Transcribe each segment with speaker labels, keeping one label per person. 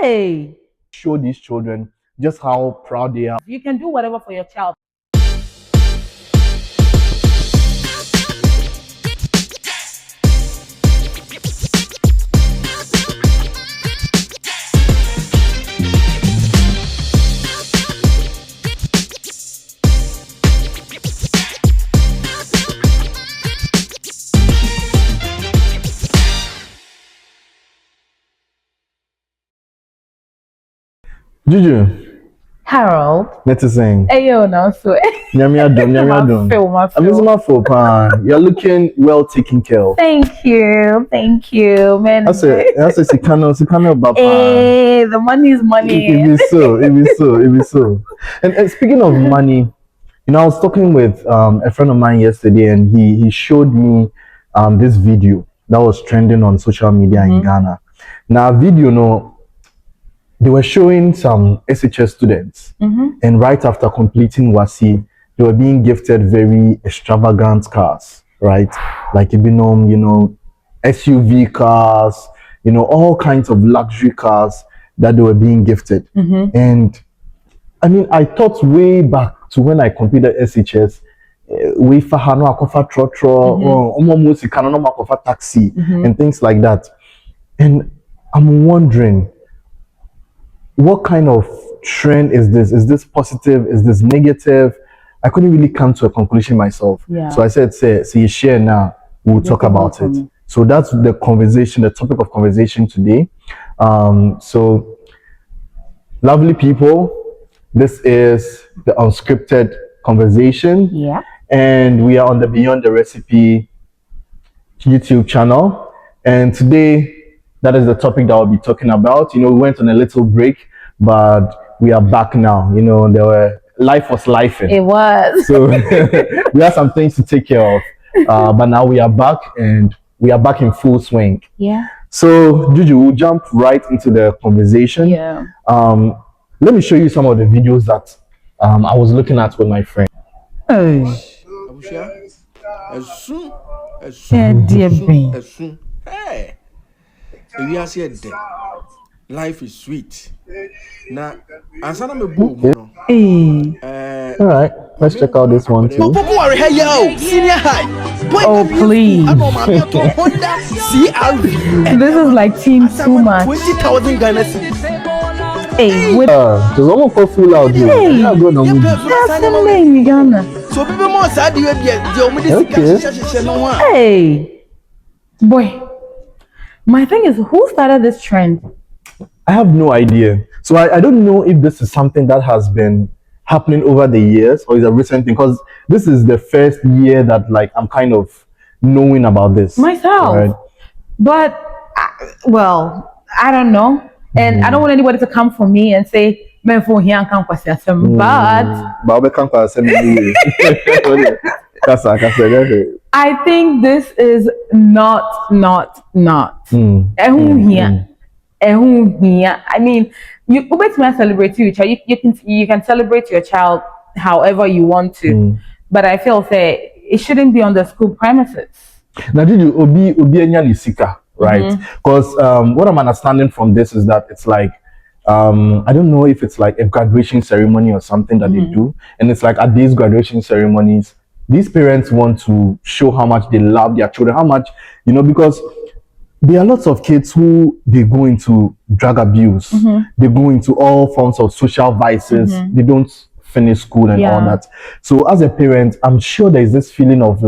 Speaker 1: Hey,
Speaker 2: show these children just how proud they are.
Speaker 1: you can do whatever for your child.
Speaker 2: Juju,
Speaker 1: Harold.
Speaker 2: let's sing.
Speaker 1: Hey, yo, no, so.
Speaker 2: You're looking well taken care of.
Speaker 1: Thank you, man.
Speaker 2: That's a Sikano Bapa.
Speaker 1: Hey, the money is money.
Speaker 2: It be so. And speaking of money, I was talking with a friend of mine yesterday, and he showed me this video that was trending on social media in Ghana. Now, video, they were showing some SHS students, and right after completing WASI, they were being gifted very extravagant cars, right? Like SUV cars, all kinds of luxury cars that they were being gifted. And I mean, I thought way back to when I completed SHS, we fahano akofa trotro, almost akofa taxi, and things like that. And I'm wondering, what kind of trend is this? Is this positive? Is this negative? I couldn't really come to a conclusion myself.
Speaker 1: Yeah.
Speaker 2: So I said, see, share now. We'll talk about it. So that's the conversation, the topic of conversation today. So, lovely people, this is the unscripted conversation.
Speaker 1: Yeah.
Speaker 2: And we are on the Beyond the Recipe YouTube channel. And today, that is the topic that I'll be talking about. We went on a little break, but we are back now. Life was life.
Speaker 1: It was.
Speaker 2: So we have some things to take care of. But now we are back, and we are back in full swing.
Speaker 1: Yeah.
Speaker 2: So Juju, we'll jump right into the conversation.
Speaker 1: Yeah.
Speaker 2: Let me show you some of the videos that I was looking at with my friend.
Speaker 1: Hey.
Speaker 3: Hey. We are said life is sweet. Now, answer me boom.
Speaker 2: All right, let's check out this one too.
Speaker 3: Senior high.
Speaker 1: Oh, please. This is like Team too much.
Speaker 3: 20,000 Ghana cedis.
Speaker 1: Hey, with
Speaker 2: there's almost for full out here.
Speaker 1: Hey.
Speaker 2: That's
Speaker 1: the name in Ghana.
Speaker 3: So people more sad you
Speaker 1: Hey, boy. My thing is, who started this trend?
Speaker 2: I have no idea. So I don't know if this is something that has been happening over the years or is a recent thing, because this is the first year that I'm kind of knowing about this
Speaker 1: myself. Right? But I don't know, and I don't want anybody to come for me and say, but I think this is not. I mean, you celebrate your child. You can celebrate your child however you want to, but I feel it shouldn't be on the school premises.
Speaker 2: Now, did you obi lisika, right? Because what I'm understanding from this is that it's like I don't know if it's like a graduation ceremony or something that they do, and it's like at these graduation ceremonies, these parents want to show how much they love their children, how much because there are lots of kids who they go into drug abuse, they go into all forms of social vices, they don't finish school and all that. So as a parent, I'm sure there's this feeling of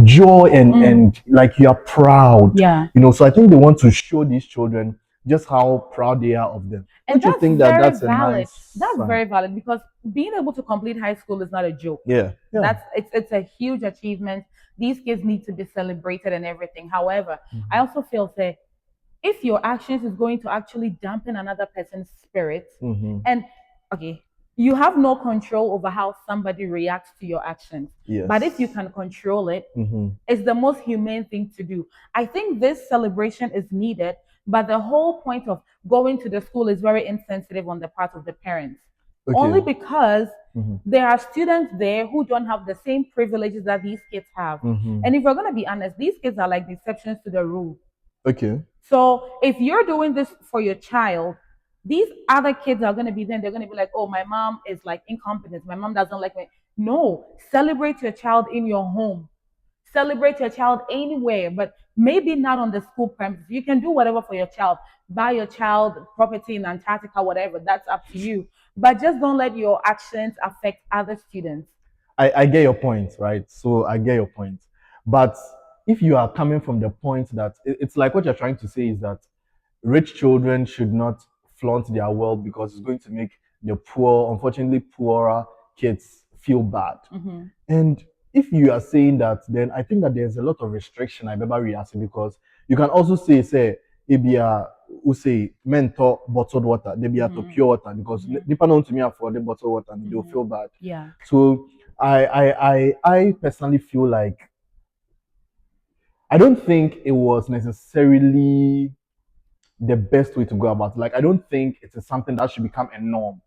Speaker 2: joy and like you are proud.
Speaker 1: Yeah.
Speaker 2: So I think they want to show these children just how proud they are of them.
Speaker 1: And
Speaker 2: don't you think that's
Speaker 1: valid? That's very valid, because being able to complete high school is not a joke.
Speaker 2: Yeah.
Speaker 1: It's a huge achievement. These kids need to be celebrated and everything. However, I also feel that if your actions is going to actually dampen another person's spirit, and you have no control over how somebody reacts to your actions.
Speaker 2: Yes.
Speaker 1: But if you can control it, it's the most humane thing to do. I think this celebration is needed, but the whole point of going to the school is very insensitive on the part of the parents. Okay. Only because there are students there who don't have the same privileges that these kids have. And if we're going to be honest, these kids are like the exceptions to the rule.
Speaker 2: Okay.
Speaker 1: So if you're doing this for your child, these other kids are going to be then they're going to be like, oh, my mom is like incompetent, my mom doesn't like me. No, celebrate your child in your home, celebrate your child anywhere, but maybe not on the school premises. You can do whatever for your child, buy your child property in Antarctica, whatever, that's up to you, but just don't let your actions affect other students.
Speaker 2: I get your point, right? So I get your point. But if you are coming from the point that it's like what you're trying to say is that rich children should not flaunt their wealth because it's going to make the poor, unfortunately poorer kids feel bad. And if you are saying that, then I think that there's a lot of restriction I remember reacting because you can also say, Ibia who say mentor bottled water, they be to pure water because depending on to me for the bottled water, they'll feel bad.
Speaker 1: Yeah.
Speaker 2: So I personally feel like I don't think it was necessarily the best way to go about it. Like I don't think it is something that should become a norm,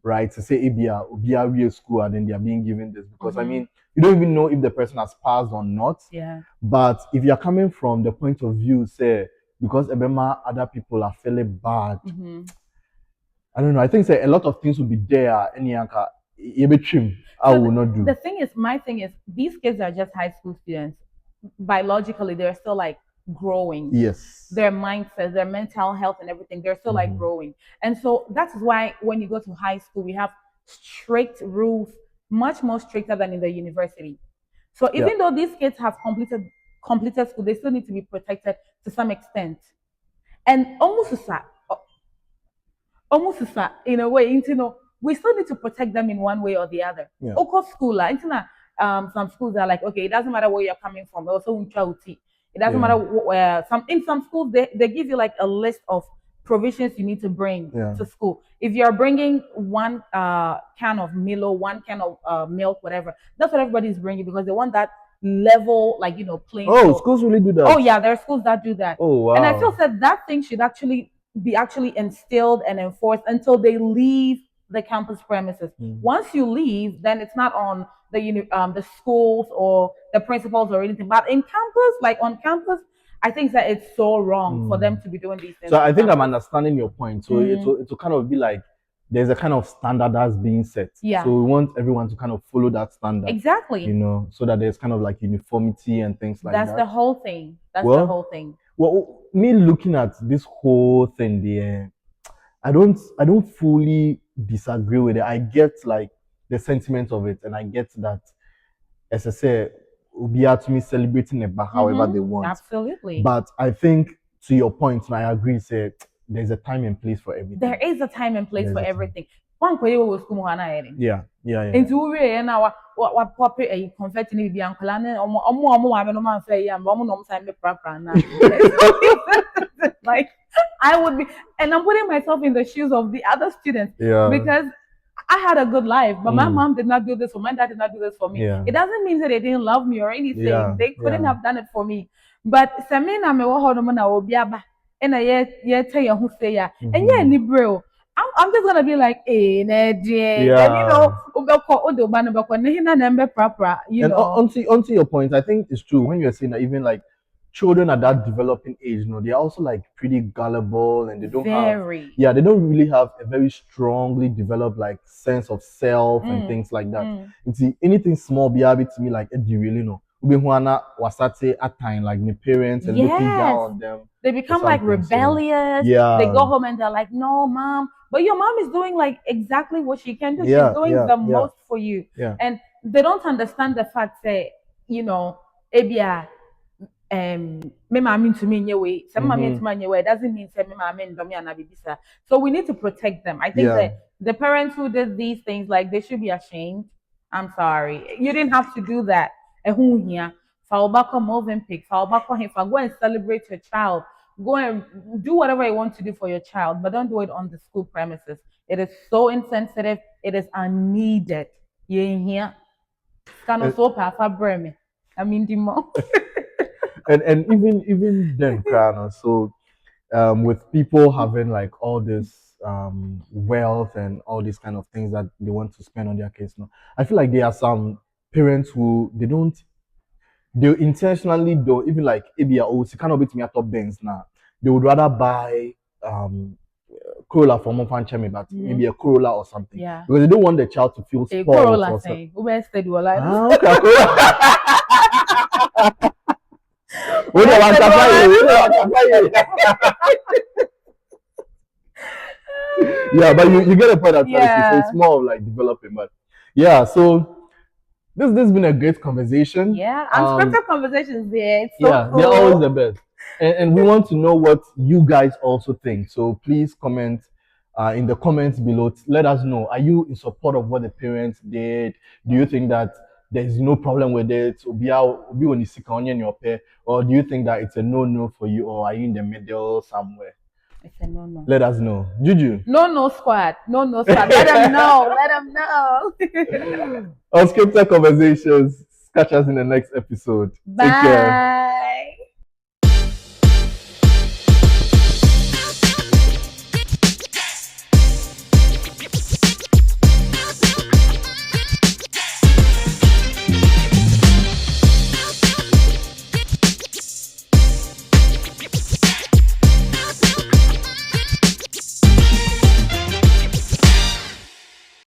Speaker 2: right? To say Obia real school and then they are being given this because I mean you don't even know if the person has passed or not.
Speaker 1: Yeah.
Speaker 2: But if you're coming from the point of view, say because Ebema other people are feeling bad, I don't know. I think say a lot of things will be there. Any anchor, I will not do.
Speaker 1: The thing is, my thing is, these kids are just high school students. Biologically, they're still like growing.
Speaker 2: Yes.
Speaker 1: Their mindset, their mental health, and everything, they're still like growing. And so that's why when you go to high school, we have strict rules, much more stricter than in the university. So even though these kids have completed school, they still need to be protected to some extent. And almost in a way, you know, we still need to protect them in one way or the other.
Speaker 2: Yeah.
Speaker 1: School, some schools are like, okay, it doesn't matter where you're coming from. Also, it doesn't matter where. In some schools they give you like a list of provisions you need to bring to school. If you're bringing one can of Milo, one can of milk, whatever, that's what everybody's bringing because they want that level, like playing.
Speaker 2: Oh, schools really do that.
Speaker 1: Oh yeah, there are schools that do that.
Speaker 2: Oh wow.
Speaker 1: And I feel that thing should actually be instilled and enforced until they leave the campus premises. Once you leave, then it's not on the schools or the principals or anything. But in campus, like on campus, I think that it's so wrong for them to be doing these things.
Speaker 2: So I think I'm understanding your point. So it will kind of be like there's a kind of standard that's being set.
Speaker 1: Yeah.
Speaker 2: So we want everyone to kind of follow that standard.
Speaker 1: Exactly.
Speaker 2: So that there's kind of like uniformity and things like that.
Speaker 1: That's the whole thing. That's the whole thing.
Speaker 2: Well, me looking at this whole thing there, I don't fully disagree with it. I get like the sentiment of it, and I get that, as I say, be to me celebrating it back however they want.
Speaker 1: Absolutely.
Speaker 2: But I think to your point, and I agree, say there's a time and place for everything.
Speaker 1: There is a time and place for everything. One way was
Speaker 2: yeah.
Speaker 1: Into we now what pop a confetti ni bibi ankola na omo wa me no man say ya omo no say me prapra na. Like I would be, and I'm putting myself in the shoes of the other students because I had a good life, but my mom did not do this, or my dad did not do this for me. It doesn't mean that they didn't love me or anything. They couldn't have done it for me. But Samina me wo hono na obiaba and I tell you who say ya. And yeah, ni bro. I'm just gonna be like, and
Speaker 2: onto your point, I think it's true when you're saying that even like children at that developing age, they're also like pretty gullible and they don't they don't really have a very strongly developed like sense of self and things like that. And see anything small be able to me like you really know. Wasate at time like the parents and looking down on them.
Speaker 1: They become like rebellious. They go home and they're like, no, mom. But your mom is doing like exactly what she can do. She's doing the most for you. And they don't understand the fact that, Ebia, me mama to me in your way. Some mama to me in your way. It doesn't mean say me mama and domi anabibisa. So we need to protect them. I think that the parents who did these things, like they should be ashamed. I'm sorry. You didn't have to do that. Here. Go and celebrate your child. Go and do whatever you want to do for your child, but don't do it on the school premises. It is so insensitive. It is unneeded. You in here? Kind of so powerful, I mean,
Speaker 2: and even then, so with people having like all this wealth and all these kind of things that they want to spend on their kids, I feel like there are some parents who they intentionally do even like ABA or cannot be to me at top banks now. They would rather buy Corolla for more fan chemi, but maybe a Corolla or something.
Speaker 1: Yeah.
Speaker 2: Because they don't want the child to feel spoiled.
Speaker 1: Corolla thing. Okay, Corolla.
Speaker 2: Okay, Corolla. Yeah, but you get a point at
Speaker 1: Yeah.
Speaker 2: so it's more of like developing. But yeah, so this has been a great conversation.
Speaker 1: Yeah, unscripted conversations there. It's so
Speaker 2: yeah,
Speaker 1: cool.
Speaker 2: they're always the best. And we want to know what you guys also think. So please comment in the comments below. Let us know. Are you in support of what the parents did? Do you think that there's no problem with it? Or do you think that it's a no for you, or are you in the middle somewhere?
Speaker 1: It's a no.
Speaker 2: Let us know. Juju.
Speaker 1: No squad. No squad. Let them know. Let them know.
Speaker 2: Unscripted conversations. Catch us in the next episode.
Speaker 1: Bye.
Speaker 2: Take care.